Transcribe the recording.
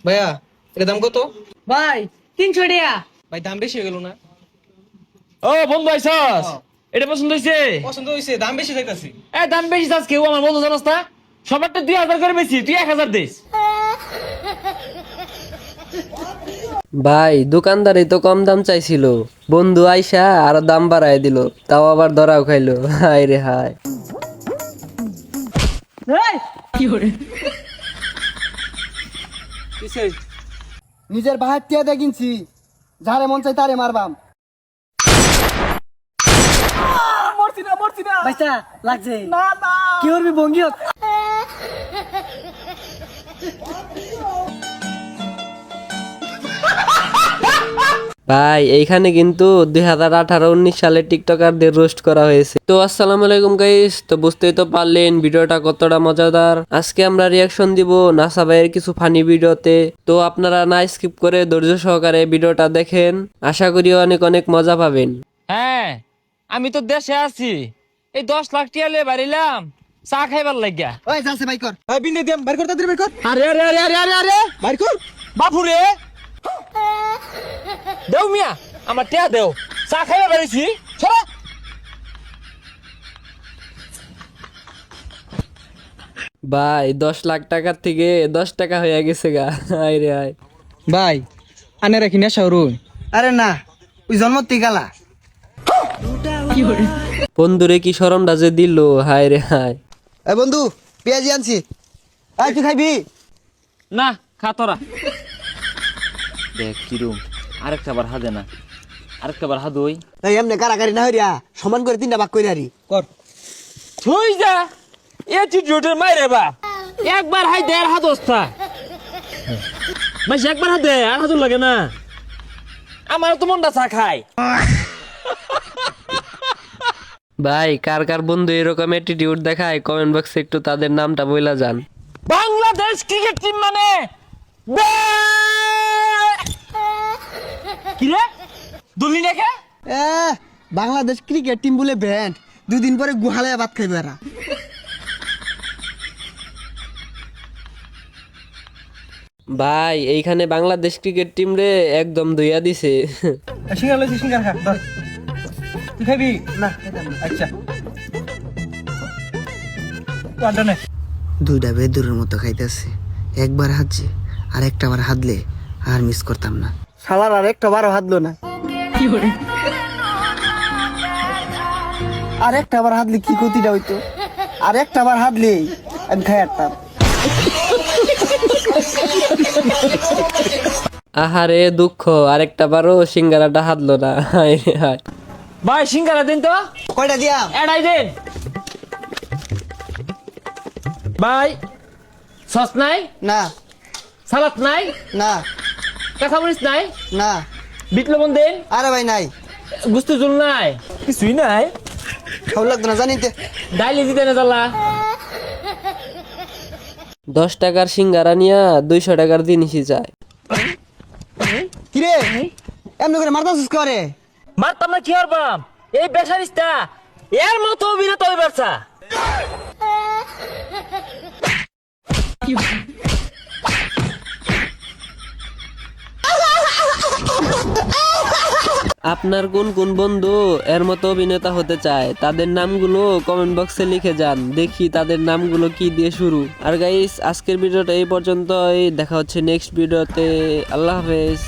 ভাইয়া এটা দাম কত? ভাই 300 টাকা। ভাই দাম বেশি হয়ে গেল না? ও বন্ধু আইছস? এটা পছন্দ হইছে? পছন্দ হয়েছে, দাম বেশি দেখতেছি। এ দাম বেশি চাস কেউ আমার বন্ধু জানাস না? সবারটা 2000 করে বেশি, তুই 1000 দিস। ভাই দোকানদারই তো কম দাম চাইছিল, বন্ধু আইসা আর দাম বাড়ায় দিল, তাও আবার ধরাও খাইলো। হায় রে হায়। এই কি করে? নিজের বাহার টিয়া দিয়ে কিনছি, যারে মন চাই তারে মারবাম। বাচ্চা লাগছে না না কি করবি ভঙ্গি হোক। ভাই এইখানে কিন্তু 2018-19 সালে টিকটকারদের রোস্ট করা হয়েছে। তো আসসালামু আলাইকুম গাইস, তো বুঝতেই তো পারলেন ভিডিওটা কতটা মজাদার। আজকে আমরা রিয়াকশন দিব নাসা ভাইয়ের কিছু ফানি ভিডিওতে। তো আপনারা না স্কিপ করে ধৈর্য সহকারে ভিডিওটা দেখেন, আশা করি অনেক অনেক মজা পাবেন। হ্যাঁ, আমি তো দেশে আছি, এই 10 লাখ টিয়া লয়ে বাড়িলাম চা খাইবার লাগিয়া। ওই যাচ্ছে ভাই কর। ভাই বিন্দে দিয়াম, বাইর কর, তাড়াতাড়ি বাইর কর। আরে আরে আরে আরে আরে আরে বাইর কর। বাপুরে দেও মিয়া, আমার টিয়া দেও, চা খাইবার বাড়িছি। ছড়া ভাই 10 লাখ টাকার থেকে 10 টাকা হয়ে গেছে গা। হায় রে হায়। ভাই আনে রাখি না শাহরুন। আরে না, ওই জন্ম গালা। বন্ধুরে কি শরমটা যে দিল, হায় রে হায়। এই বন্ধু পেঁয়াজি আনছি, আয় তুই খাইবি? না খা তোরা। দেখ কিরম, আরেকটা বার হাদে না, আরেকটা বার হাদ ওই এই এমনি কারাকারি না হইয়া সমান করে 3টা ভাগ কইরা রি কর। থুই যা এটিটিউডের মাইরে বা একবার হাই দে আর হাত অস্তা মাস একবার হাত দে আর হাতুর লাগে না। আমার তো মনটা চা খায়। ভাই কার কার বন্ধু এরকম অ্যাটিটিউড দেখায় কমেন্ট বক্সে একটু তাদের নামটা বইলা যান। বাংলাদেশ ক্রিকেট টিম মানে কি রে দুলি নাকি? এ বাংলাদেশ ক্রিকেট টিম বলে ব্যান্ড, 2 দিন পরে গুহালায় ভাত খাইবে এরা। ভাই এইখানে বাংলাদেশ ক্রিকেট টিম রে একদম ধুইয়া দিছে। সিঙ্গার লইছি, সিঙ্গার খা ধর। তুই খাবি? না আচ্ছা ওয়াটা নে। 2টা বেদুরের মতো খাইতেছে, একবার হাতছে আর একটা বার হাতলে আর মিস করতাম না। শালার আর একটা বারও হাতলো না। কি করে? আর একটা বার হাতলে কি ক্ষতিটা হইতো, আর একটা বার হাতলে আমি খাই আরতাম। আহারে দুঃখ, আরেকটা বারও সিঙ্গারাটা হাতলো না। হায় রে হায়। ভাই সিঙ্গারা দিন তো, কয়টা দিয়া? এড়াই দিন। ভাই সস নাই, না সালাদ নাই, না কাঁচামরিচ নাই, না। বিট লবণ দিন, আরে ভাই নাই, গুস্ত জুল নাই, কিছুই নাই। খাওয়া লাগতো না জানিতে। ডাইলি দিতে না জ্বালা। 10 টাকার সিঙ্গারা নিয়া 200 টাকার জিনিসই চায়। কিরে এমনি করে মারতাছিস করে? মারতাম না কি হরবাম, এই বেসারিস্তা এর মতো অভিনেতা হয়ে বাচ্চা। আপনার কোন কোন বন্ধু এর মতো অভিনেতা হতে চায় তাদের নামগুলো কমেন্ট বক্সে লিখে যান, দেখি তাদের নামগুলো কি দিয়ে শুরু। আর গাইস আজকের ভিডিওটা এই পর্যন্তই, দেখা হচ্ছে নেক্সট ভিডিওতে। আল্লাহ হাফেজ।